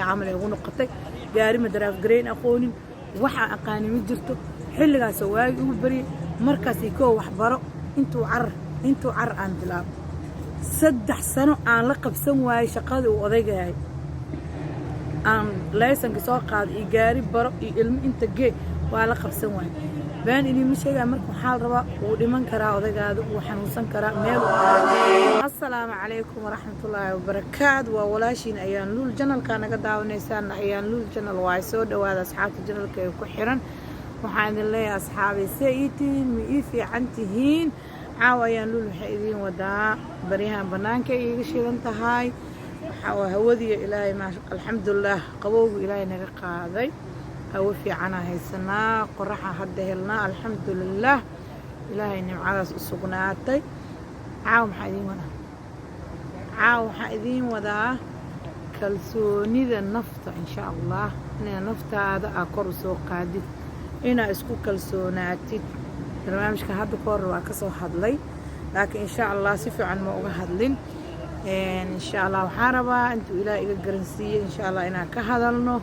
عمل يقولون قطع جاري مدرف جرين أقولين وح أقاني مجرته حل جا سواق وبري مركز يكو وحبره انتوا عر عن دلاب سدح سنة عن لقب سمواي شقاد وأضيقة هاي عن ليسن كساق قاد إيجاري برا علم انت جي وعلقب سمواي بان إني مش هيك مركم حال ربا ولمن كرا وضيقة وحنوسن كرا ميل. السلام عليكم ورحمة الله وبركاته وولاشين أيان لول جنال كان قد داونيسان أيان لول جنال وايسود وهذا أصحاب الجنال كي كحيران وحان الله أصحابي سيئتين مئيفي عنتهين عاويان لول حيدين ودا بريهان بنانك يغشي انتهاي وهودي إلهي ما الحمد لله قبوه إلهي نقاضي أوفي عنا هيسنا قرحة حده لنا الحمد لله إلهي نمعاذ السقناتي عاو حايدين ودا كالسوني ذا النفط إن شاء الله إن النفط هذا أكور سوق قادي إنا اسكو كالسوناتي برنامج كهذا كور وكسو حضلي لكن إن شاء الله سيفي عن موقع حضلين إن شاء الله وحاربا أنتو إلى الجرنسية إن شاء الله إنا كهذلنو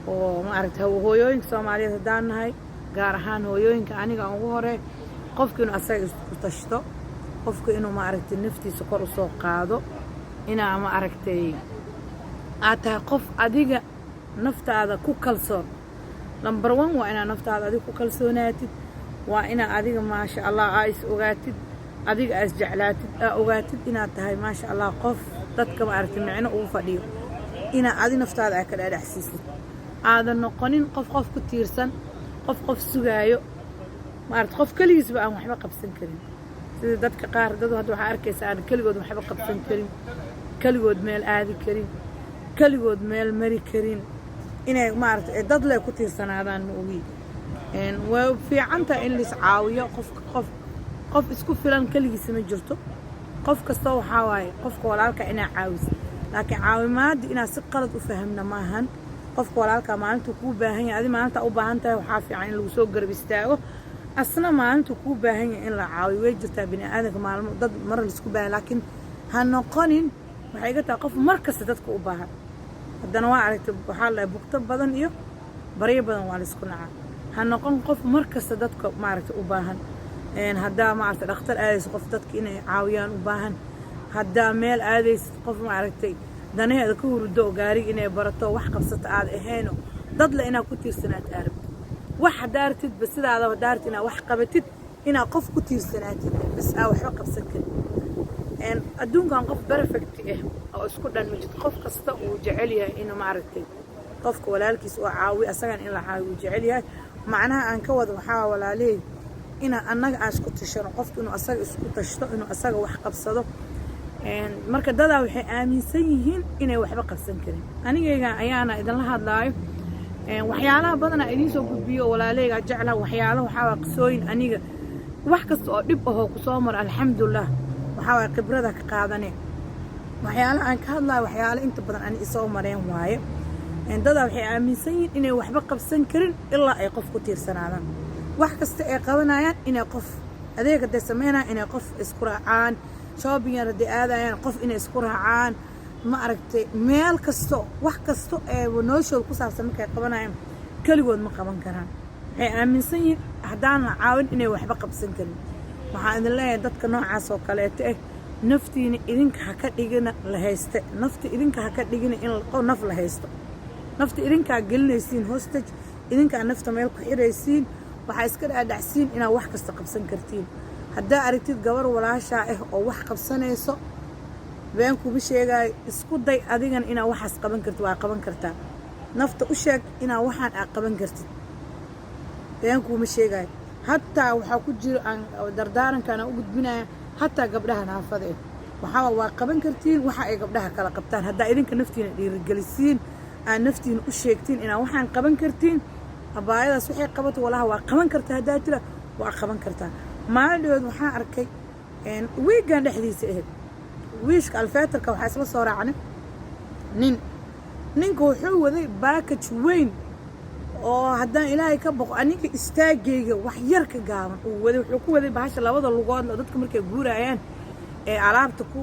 وما أردت هو يوينك سومالية دان هاي قارهان هو يوينك أني قام وهره قفك إنه أساق تشتو قفك إنه ما أردت النفتي سكر سوق قادو إنا ما أردت أتا قف أديق نفط هذا كوكالسون نمبر 1 وأنا نفط هذا أديق كوكالسوناتي وأنا أديق ما شاء الله عايز أوغاتي أديق عايز جعلاتي أوغاتي إنا تهاي ما شاء الله قف تدك ما أردت معنا وفديو إنا أدي نفط هذا أكل على حسيسي هذا النقطين قف كتيرسن قف سجايو ما أعرف قف كل يسبق محبة قبسن كريم دتك قار دتو هذا حاركيس أنا كل جود محبة قبسن كريم كل جود ميل عادي كريم كل جود ميل مري كريم إنه ما أعرف دت له كتيرسن هذا النوعي إن وفي عنتا إن لس عاوية قف اسكو فلان كل يسمى جرتو قف كستو حواي قف كولالك إنا عاوز لكن عاوي ما دي إنا سقرت وفهمنا ما هن qofka walaalka maalintu ku baahan yahay maalinta u baahan tahay waxa fiican in lagu soo garab istaago asna maalintu ku baahan yahay in la caawiyo way jirtaa bini aadamka maalmo dad mar la isku baahan laakiin ha noqonin waxay iga tahay qof markasta dadka u baahan haddana waa aragtay waxa la bugto badan iyo bariyo badan waa la isku nacaa ha noqon qof markasta dadka maaragtay u baahan haddaa maaragtay dhakhtar aadayso qof dadka inay caawiyaan u baahan haddaa meel aadayso qof maaragtay danaheeda ku hurdo gaari inay barato wax qabsato aad aheeno dad la ina ku tiirsanaad arab wax daartid bas sidaada daartid ina wax qabatid ina qof ku tiirsanaatid bas wax qabsan kar adduunkan qof perfect oo isku dhan ma jid qof kasta uu jecel yahay inuu ma aragtay qofka walaalkiis oo caawi asagan in la caawiyo jecel yahay macnaha aan ka wada waxa walaalay ina annaga aan isku tashano qofku inuu asaga isku tashto inuu asaga wax qabsado marka dada waxay aaminsan yihiin inay waxba qabsan karin anigayga ayaana idin la hadlaayo waxyaalaha badan ay idin soo gudbiyo walaaleyga jecla waxyaalaha waxa qisooyin aniga wax kasta oo dhib ah oo ku soo mar alxamdulillah waxa khibrada ka qaadanay waxyaalaha aan ka hadlaayo waxyaalo inta badan aan isoo mareen waaye dada waxay aaminsan yihiin inay waxba qabsan karin ilaa ay qof ku tiirsanaadaan wax kasta ay qabanayaan inay qof adeega de sameynaa inay qof isku raacaan shopping yar aadayaan qof inay isku raacaan ma aragtay meel kasto wax kasto ee noloshooda ku saabsan markay qabanayaan kaligood ma qaban karaan waxay aaminsan yihiin haddaan la caawin inay waxba qabsan karin waxaan idin leeyahay dadka noocaas oo kaleeto naftiina idinka ha ka dhigina la hayste nafta idinka ha ka dhigina in naf la haysto nafta idinka gelinaysiin hostage idinka nafta meel ku xiraysiin waxa iska dhaadhacsiin inaa wax kasta qabsan kartiin haddaa aragtid gabar walaasha oo wax qabsanayso been ku bisheegay isku day adigan ina waxas qaban karto waa qaban kartaa nafta u sheeg ina waxaan aad qaban kartid been ku ma sheegay hatta waxa ku jiro aan dardaarankaana u gudbinaya hatta gabdhaha naafada waxa waa qaban kartiin waxa ay gabdhaha kala qabtaan haddaa idinka naftiina dhiirigelisiin aan naftiina u sheegtiin ina waxaan qaban kartiin abaayadaas waxay qabato walaha waa qaban kartaa haddaa tira waa qaban kartaa maaldood waxaan arkay weegan dhexdiisa wiishka alfeetarka waxa isla soo raacnay ninka wuxuu waday package weyn oo haddaan ilaahay ka boqo aniga istaagayga wax yar ka gaaban uu waday wuxuu ku waday bahasha labada lugood oo dadka markay guurayaan ee alaabta ku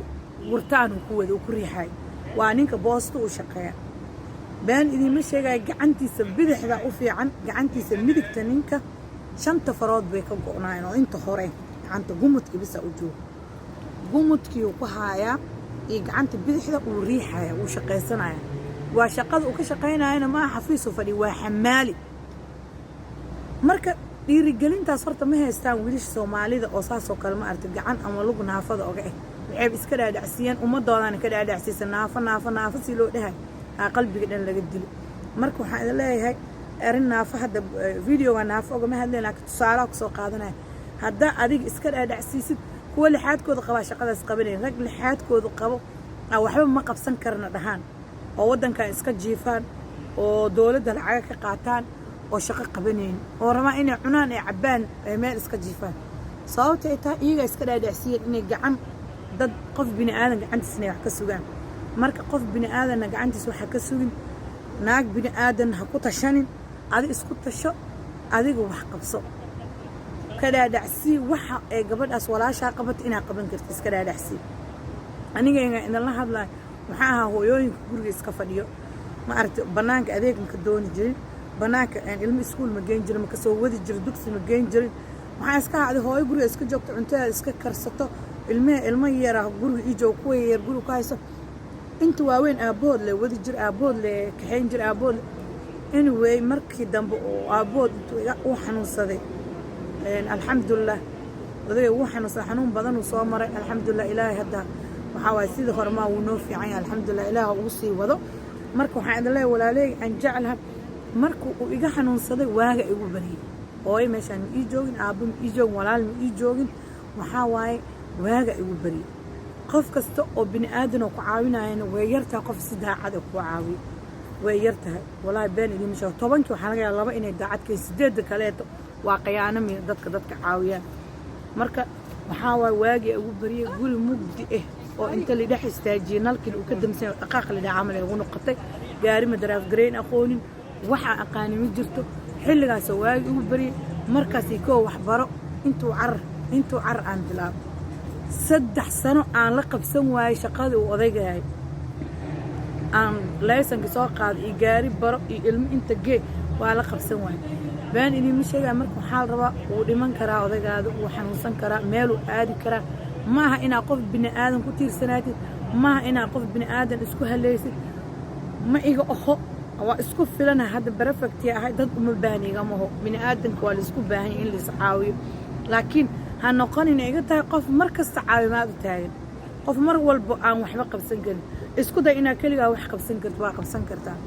gurtaan ku waday ku riixay waa ninka boosto u shaqeeya بان إذا مش هيك جعنتي سبدي حدا وفيعن جعنتي سميدك تنينك شنطة فراد بيك قناين وأنت خورين عنت قمتك بس أوجو قمتك وقهايا جعنت بدي حدا وريحة وشقيسنا وشقد وكشقينا أنا ما حفيصه فدي وحمالي مركب dhiirigelintaas horta ma haystaan wiilasha Soomaalida oo saas oo kale ma aragtay gacan ama lug naafada oo gacan waxay iska dhaadhacsiiyeen ummadoodana ka dhaadhacsiisan naafa si loo dhahay qalbiga dhan laga dilo marka waxaan leeyahay arin naafa hadda videoga naafa oo ma hadleen laakiin tusaale ku soo qaadanay hadda adiga iska dhaadhacsiisid kuwa lixaadkooda qaba shaqadaas qabaneen rag lixaadkooda qabo waxba ma qabsan karna dhahaan oo wadanka iska jiifaan oo dawladda lacag ka qaataan oo shaqo qabaneen oo rama inay cunaan ay cabaan ay meel iska jiifaan sababtay taa iyaga iska dhaadhacsiiyeen inay gacan dad qof bini aadan gacantiisna wax ka sugaan marka qof bini aadan gacantiis waxa ka sugin naag bini aadan ha ku tashanin adiga isku tasho adiga wax qabso ka dhaadhacsi waxa ay gabadhaas walaasha qabat inaa qaban karto iska dhaadhacsi aniga in la hadlay waxa aha hooyooyinka guriga iska fadhiyo ma aragtay banaanka adeegka dooni jirin banaanka aan ilmo iskuul ma geen jirin ma ka soo wadi jirin dugsi ma geen jirin waxaa iska haaday hooyo guriga iska joogto cuntada iska karsato ilmo yar ah guriga ii joog kuwa yar guriga ku hayso inta waaweyn aabood le wadi jir aabood le kaxayn jir aabood anyway markii dambe oo aabood uu xanuunsaday alxamdulillah odayga uu xanuunsaday xanuun badan uu soo maray alxamdulillah ilaahay hadda waxa waay sidii hore ma uu noo fiican yahay alxamdulillah ilaaha uu sii wado marka waxaan idin leeyahay walaalay aan jeclahay markuu uu iga xanuunsaday waaga igu bariyay ooy meeshaan ii joogin aabbo ii joogin walaal ii joogin waxa waaye waaga igu bariyay qof kasta oo bini aadan oo ku caawinayna way yartaa qof si daacad ah ku caawiyo way yartahay walaahi been idin misho 10kii waxa laga yaabaa laba inay daacad ka 8 kaleeto waa qiyaano mi dadka caawiyaan marka waxa waaye waaga igu bariyay guri mugdi ah oo inta la dhex istaajiyay nalkii uu ka damsay dhaqaaq la dhacamal ay ugu noqotay gaari madaraaf green aqoonin waxa aqaani ma jirto xilligaas waagi ugu bari markaas koo wax baro intuu car aan bilaab 3 sano aan la qabsan waayay shaqada uu odaygaay aan laysanka soo qaaday gaari baro ilmo inta gee waa la qabsan waayay baan inii ma sheegay marka waxa la rabaa uu dhiman karaa odaygaada uu xanuunsan karaa meel uu aadi karaa maaha inaa qof bini aadan ku tiirsanaatid maaha inaa qof bini aadan isku haleysid ma iga oho waa isku filana hadda perfect yahay dad uma baahniga ma ho bini aadanka waa la isku baahan in la iscaawiyo laakiin ha noqonin iga tahay qof markasta caawimaad u taagan qof mar walba aan waxba qabsan karin isku day inaa kaliya wax qabsan karto waa qabsan kartaa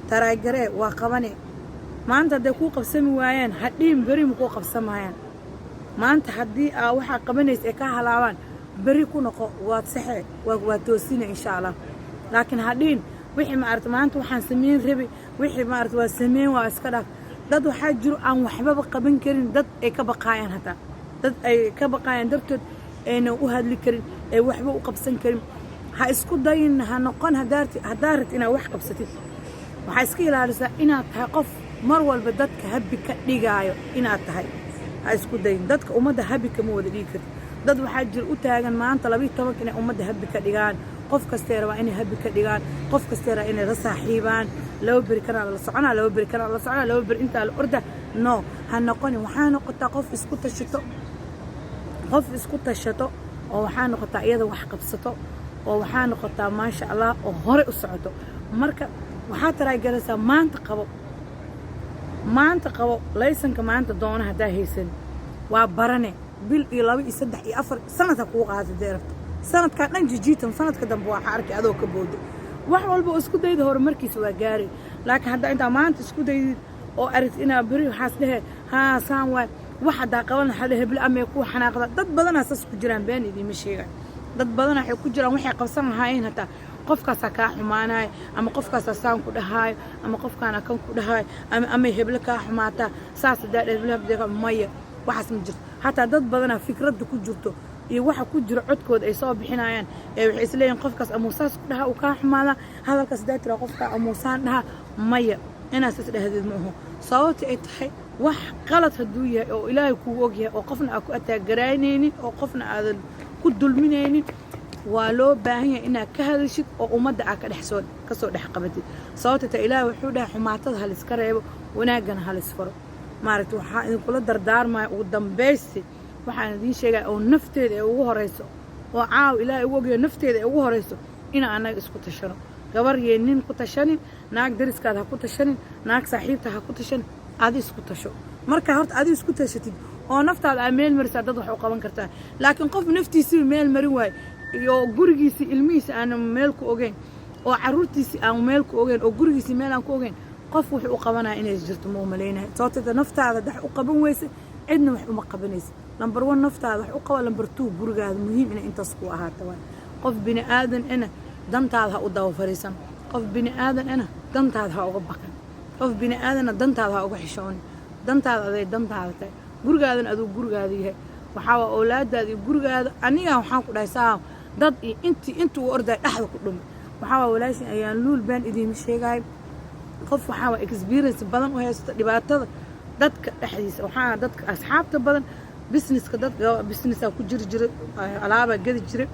taraagare waa qabane maanta haday ku qabsami waayaan hadhiin bari ma ku qabsamayaan maanta hadii waxa qabanaysa ee ka halaabaan bari ku noqo waa saxee waa toosina insha Allah laakiin hadhiin wixii ma aragtay maanta waxaan sameyn rabi wixii ma aragtay waa sameyn waa iska dhaaf dad waxa jiro aan waxba qaban karin dad ay ka baqayaan hata dad ay ka baqayaan dartood ayna u hadli karin ay waxba u qabsan karin ha isku dayin ha noqon hadaarti inaad wax qabsatid waxa iska ilaalisaa inaad tahay qof mar walba dadka habbi ka dhigaayo inaad tahay ha isku dayin dadka ummadda habbi kama wada dhigi kartid dad waxa jir u taagan maanta 12 inay ummadda habbi ka dhigaan qof kasta waa inay habbi ka dhigaan qof kasta waa inay la saaxiibaan loo bari kana la soconaa loo bari kana la soconaa loo bari inta la orda no ha noqon waxa noqotaa qof isku tashato oo waxa noqotaa iyada wax qabsato oo waxa noqotaa ma sha Allah oo hore u socoto marka waxa taraagaysaa maanta qabo laysanka maanta doona hadaa haysan waa barane bil iyo 2 iyo 3 iyo 4 sanad ku qaado deerto sanadka dhan jijiitan sanadka dambe waxa arkay adoo ka boodo wax walba isku dayda horumarkiisa waa gaari laakiin hadda inta maanta isku dayid oo arid ina bari waxaas dhahe ha saan waxa daa qaban hada hebel ama ku xanaaqda dad badan asas ku jiraan been idin sheegay dad badan waxay ku jiraan waxay qabsan lahaayeen hata qofkaas ka xumaanay ama qofkaas saan ku dhahay ama qofkaana kan ku dhahay ama hebel ka xumaata saas hebel habdeega maya waxaas ma jirto hata dad badan fikradda ku jirto iyo waxa ku jira codkooda ay soo bixinayaan ee waxay isleeyeen qofkaas amuusaas ku dhaha uu ka xumaada hadalkaas daatira qofka amuusaan dhaha maya inaas isdhahdid ma aha sababta ay tahay wax qalad haduu yahay oo ilaahay ku og yahay oo qofna aad ku ataagaraaynaynin oo qofna aad ku dulminaynin waa loo baahan yahay inaad ka hadashid oo ummadda aad ka dhaxsoon kasoo dhex qabatid sababta ilaahay wuxuu dhahay xumaatada hal iska reebo wanaagana hal isfaro maaragtay waxaa idinkula dardaarmaya ugu dambaysi waxaan idiin sheegaya oo nafteeda ay ugu horeyso oo caaw ilaahay ugu ogayo nafteeda ay ugu horeyso inaan annaga isku tashano gabar iyo nin ku tashanin naag dariskaada ha ku tashanin naag saaxiibta ha ku tashanin adi isku tasho marka horta adi isku tashatid oo naftaada aa meel marisaa dad wax u qaban kartaa laakiin qof naftiisii meel marin waayo iyo gurigiisii ilmihiisa aan meel ku ogeyn oo caruurtiisii aan meel ku ogeyn oo gurigiisii meel aan ku ogeyn qof wuxuu u qabanaya inay jirto ma umaleynaya sababta naftaada wax u qaban weysa cidna wax uma qabanaysa number 1 naftaada wax u qaba number 2 gurigaada muhiim inay intaas ku ahaato waa qof bini aadan ina dantaada ha u daba fariisan qof bini aadan ina dantaada ha uga baqan qof bini aadan dantaada ha uga xishoon dantaada aday dantaada tahay gurigaadan aduu gurigaada yahay waxaa waa awlaadaada iyo gurigaada aniga waxaan ku dhahay saa dad iyo intuu orday dhaxda ku dhumay waxaa waa walaashin ayaan luul baan idiin sheegay qof waxaa waa experience badan oo haysta dhibaatada dadka dhexdiisa waxaa dadka asxaabta badan businesska dadka businessa ku jira alaaba gadi jira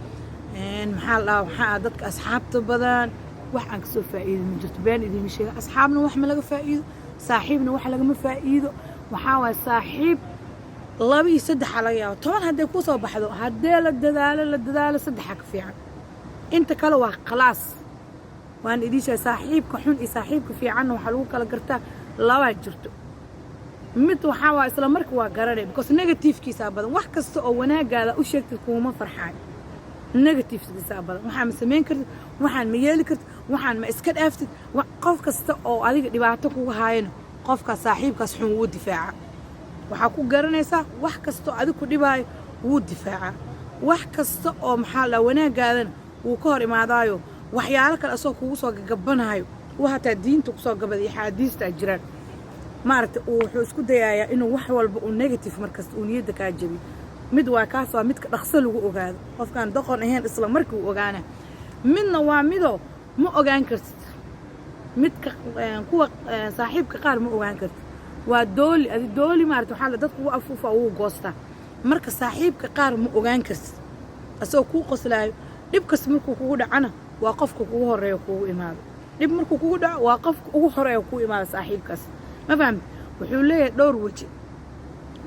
maxaa la waxaa dadka asxaabta badan wax aan ka soo faa'iido ma jirto baan idiin sheegay asxaabna wax ma laga faa'iido saaxiibna wax laga ma faa'iido waxaa waa saaxiib 2 iyo 3 laga yaabo 10 haday ku soo baxdo hadee la dadaalo 3 ka fiican inta kale waa khalaas waan idisha saaxiibka xun iyo saaxiibka fiican waxa lagu kala gartaa laba jirto mid waxa waa isla markii waa garanay because negative-kiisa badan wax kasta oo wanaagaada u sheegtay kuma farxaan negative-kiisa badan waxaan sameyn kartid waxaan ma yeeli kartid waxaan ma iska dhaaftid qof kasta oo adiga dhibaato kugu haayeen qofka saaxiibkaas xun uu difaaca waxa ku garanaysaa wax kasta oo adiga ku dhibaayo uu difaaca wax kasta oo maxaa la wanaagaadana uu ka hor imaadaayo waxyaalo kale asoo kugu soo gagabanayo waxa diinta ku soo gabaday xadiista jiraan maarta wuxuu isku dayayaa inuu wax walba uu negative markas uu niyada ka jabi mid waa kaas waa mid ka dhaqso lagu ogaado qofkan doqon ahayn isla markii uu ogaana midna waa mido ma ogaan kartid midka kuwa saaxiibka qaar ma ogaan kartid waa dooli maarta waxa la dadku afuufa uu goosta marka saaxiibka qaar ma ogaan kartid asoo ku qoslaayo dhibkas markuu kugu dhacana waa qofka kugu horeeyo kugu imaado dhib markuu kugu dhaco waa qofka ugu horeeyo kugu imaado saaxiibkaas ma fahmi wuxuu leeyahay dhowr waji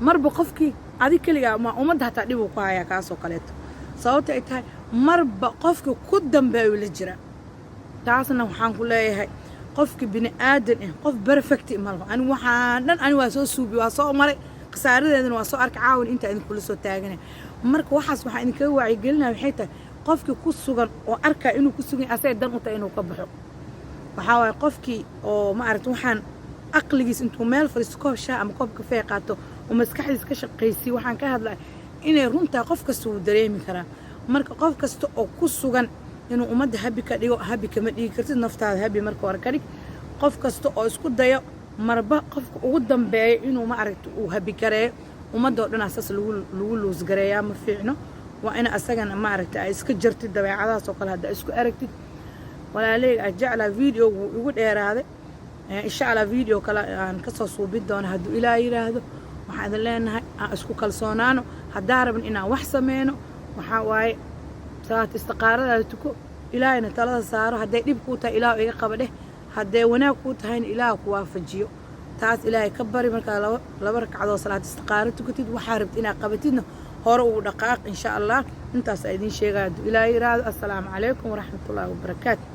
marba qofkii adiga kaliya ma umada hataa dhib uu ku hayaa kaasoo kaleeto sababta ay tahay marba qofka ku dambeeyo la jira taasna waxaan ku leeyahay qofka bini aadan ah qof perfect ma laha ani waxaan dhan ani waa soo suubi waa soo maray qasaaradeedana waa soo arka caawin inta idin kula soo taaganay marka waxaas waxaan idinka wacyi gelinayaa waxay tahay qofkii ku sugan oo arka inuu ku sugan asay dan u tahay inuu ka baxo waxa way qofkii oo ma aragto waxaan aqligiis intuu meel fariisto koob shaah ama koob kafee qaato oo maskaxdiisa ka shaqeysii waxaan ka hadlaa inay runta qof kasta uu dareemi karaa marka qof kasta oo ku sugan inuu umada habi ka dhigo habi kama dhigi kartid naftaada habi marka hore ka dhig qof kasta oo isku dayo marba qofka ugu dambeeyo inuu ma aragto uu habi kareeyo umada oo dhan asaas lagu loos gareeyaa ma fiicno waa in asagana ma aragto ay iska jirtid dabeecadaas oo kale hadda isku aragtid walaalay ajacla video ugu dheeraaday insha Allah video kale aan ka soo suubin doona haduu ilaahay yiraahdo waxaan leenahay aan isku kalsoonaano hadaa rabin inaan wax sameeyno waxa waaye salaad istiqaarada tuko ilaahayna talada saaro haday dhib ku tahay ilaahay iga qabadeh haday wanaag ku tahayna ilaahay ku waafajiyo taas ilaahay ka bari marka laba ragcadood salaad istiqaaro tukatid waxa rabtid inaad qabatidna hore ugu dhaqaaq insha Allah intaas ay idin sheegay ilaahay yiraahdo assalaamu calaykum waraxmatullaahi wabarakaatuh